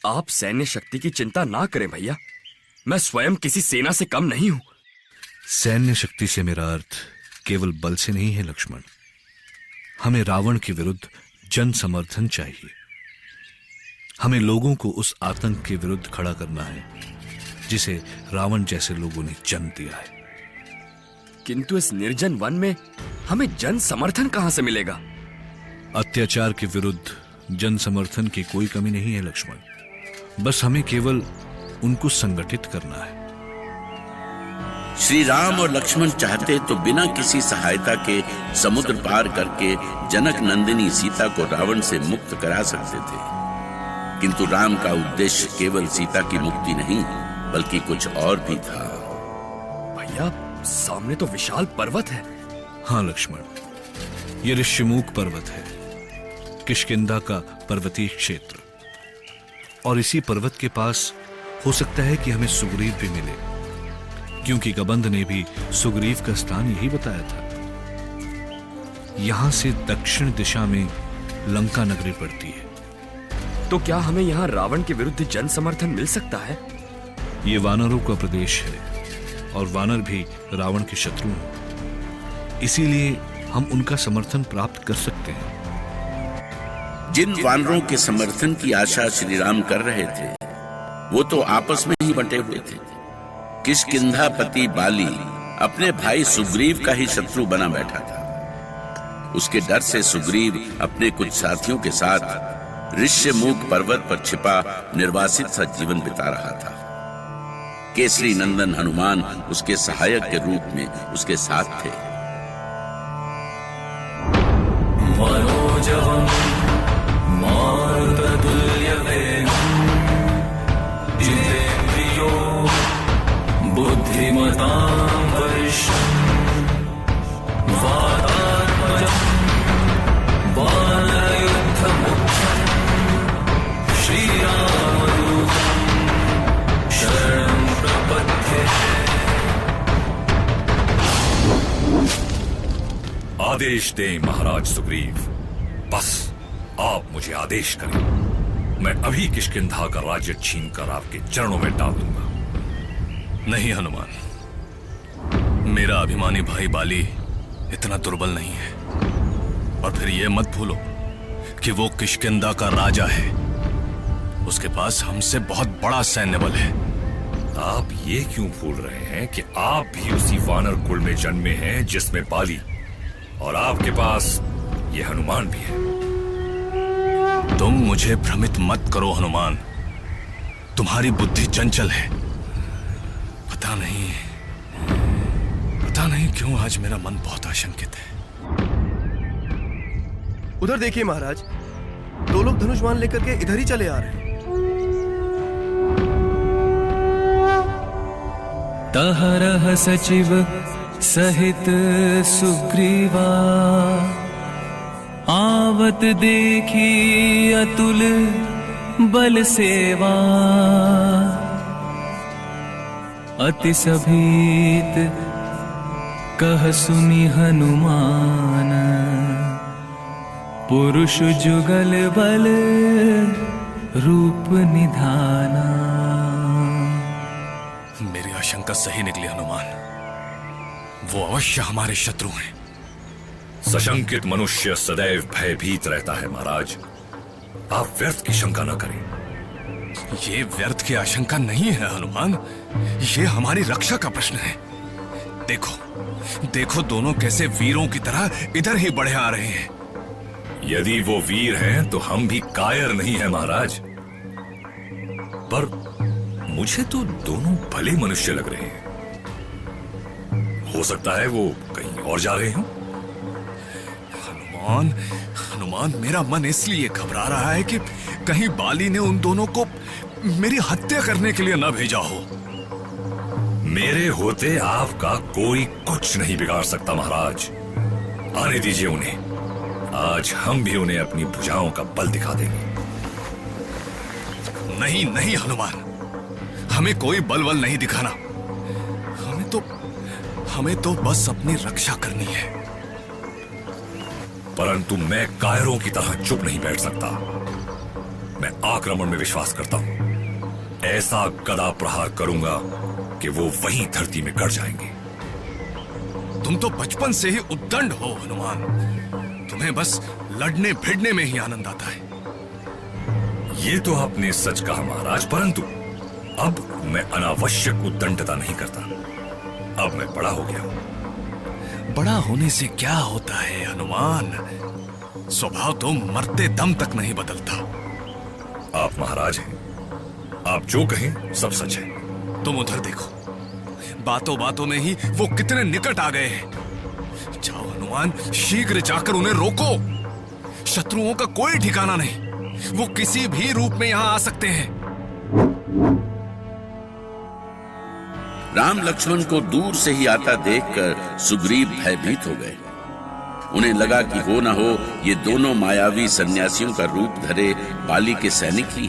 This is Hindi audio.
आप सैन्य शक्ति की चिंता ना करें भैया, मैं स्वयं किसी सेना से कम नहीं हूं। सैन्य शक्ति से मेरा अर्थ केवल बल से नहीं है लक्ष्मण। हमें रावण के विरुद्ध जन समर्थन चाहिए। हमें लोगों को उस आतंक के विरुद्ध खड़ा करना है जिसे रावण जैसे लोगों ने जन्म दिया है। किंतु इस निर्जन वन में हमें जन समर्थन कहां से मिलेगा? अत्याचार के विरुद्ध जन समर्थन की कोई कमी नहीं है लक्ष्मण। बस हमें केवल उनको संगठित करना है। श्री राम और लक्ष्मण चाहते तो बिना किसी सहायता के समुद्र पार करके जनक नंदिनी सीता को रावण से मुक्त करा सकते थे, किंतु राम का उद्देश्य केवल सीता की मुक्ति नहीं बल्कि कुछ और भी था। भैया, सामने तो विशाल पर्वत है। हाँ लक्ष्मण, ये ऋष्यमूक पर्वत है, किष्किंधा का पर्वतीय क्षेत्र। और इसी पर्वत के पास हो सकता है कि हमें सुग्रीव भी मिले, क्योंकि कबंध ने भी सुग्रीव का स्थान यही बताया था। यहां से दक्षिण दिशा में लंका नगरी पड़ती है। तो क्या हमें यहां रावण के विरुद्ध जन समर्थन मिल सकता है? ये वानरों का प्रदेश है और वानर भी रावण के शत्रु हैं। इसीलिए हम उनका समर्थन प्राप्त कर सकते हैं। जिन वानरों के समर्थन की आशा श्री राम कर रहे थे वो तो आपस में ही बंटे हुए थे। किष्किंधापति बाली अपने भाई सुग्रीव का ही शत्रु बना बैठा था। उसके डर से सुग्रीव अपने कुछ साथियों के साथ ऋष्यमूक पर्वत पर छिपा निर्वासित सा जीवन बिता रहा था। केसरी नंदन हनुमान उसके सहायक के रूप में उसके साथ थे। मनोजवम् मारुततुल्यवेगम् जितेन्द्रियो बुद्धिमतां वरिष्ठम् वातात्मजम् वानरयुद्धमुख्यम् श्रीरामदूतम् शरणं प्रपद्ये। आदेश दें महाराज सुग्रीव। बस आप मुझे आदेश करें, मैं अभी किष्किंधा का राज्य छीनकर आपके चरणों में डाल दूंगा। नहीं हनुमान, मेरा अभिमानी भाई बाली इतना दुर्बल नहीं है। और फिर यह मत भूलो कि वो किष्किंधा का राजा है। उसके पास हमसे बहुत बड़ा सैन्य बल है। आप ये क्यों भूल रहे हैं कि आप भी उसी वानर कुल में जन्मे हैं जिसमें बाली, और आपके पास ये हनुमान भी है। तुम मुझे भ्रमित मत करो हनुमान, तुम्हारी बुद्धि चंचल है। पता नहीं क्यों आज मेरा मन बहुत आशंकित है। उधर देखिए महाराज, दो लोग धनुष्मान लेकर के इधर ही चले आ रहे हैं। तहरह सचिव सहित सुग्रीवा आवत देखी अतुल बल सेवा अति सभीत कह सुनि हनुमान पुरुष जुगल बल रूप निधाना। मेरी आशंका सही निकली हनुमान, वो अवश्य हमारे शत्रु हैं। सशंकित मनुष्य सदैव भयभीत रहता है महाराज, आप व्यर्थ की शंका न करें। ये व्यर्थ की आशंका नहीं है हनुमान, ये हमारी रक्षा का प्रश्न है। देखो दोनों कैसे वीरों की तरह इधर ही बढ़े आ रहे हैं। यदि वो वीर हैं तो हम भी कायर नहीं हैं महाराज, पर मुझे तो दोनों भले मनुष्य लग रहे हैं। हो सकता है वो कहीं और जा रहे हों। हनुमान, मेरा मन इसलिए घबरा रहा है कि कहीं बाली ने उन दोनों को मेरी हत्या करने के लिए न भेजा हो। मेरे होते आपका कोई कुछ नहीं बिगाड़ सकता महाराज। आने दीजिए उन्हें, आज हम भी उन्हें अपनी भुजाओं का बल दिखा देंगे। नहीं हनुमान, हमें कोई बल नहीं दिखाना। हमें तो बस अपनी रक्षा करनी है। परंतु मैं कायरों की तरह चुप नहीं बैठ सकता। मैं आक्रमण में विश्वास करता हूं। ऐसा गदा प्रहार करूंगा कि वो वहीं धरती में गड़ जाएंगे। तुम तो बचपन से ही उद्दंड हो हनुमान। तुम्हें बस लड़ने भिड़ने में ही आनंद आता है। ये तो आपने सच कहा महाराज, परंतु अब मैं अनावश्यक उद्दंडता नहीं करता। अब मैं बड़ा हो गया हूं। बड़ा होने से क्या होता है हनुमान? स्वभाव तो मरते दम तक नहीं बदलता। आप महाराज हैं, आप जो कहें सब सच है। तुम उधर देखो, बातों बातों में ही वो कितने निकट आ गए हैं। जाओ हनुमान, शीघ्र जाकर उन्हें रोको। शत्रुओं का कोई ठिकाना नहीं, वो किसी भी रूप में यहां आ सकते हैं। राम लक्ष्मण को दूर से ही आता देखकर सुग्रीव भयभीत हो गए। उन्हें लगा कि हो न हो ये दोनों मायावी सन्यासियों का रूप धरे बाली के सैनिक ही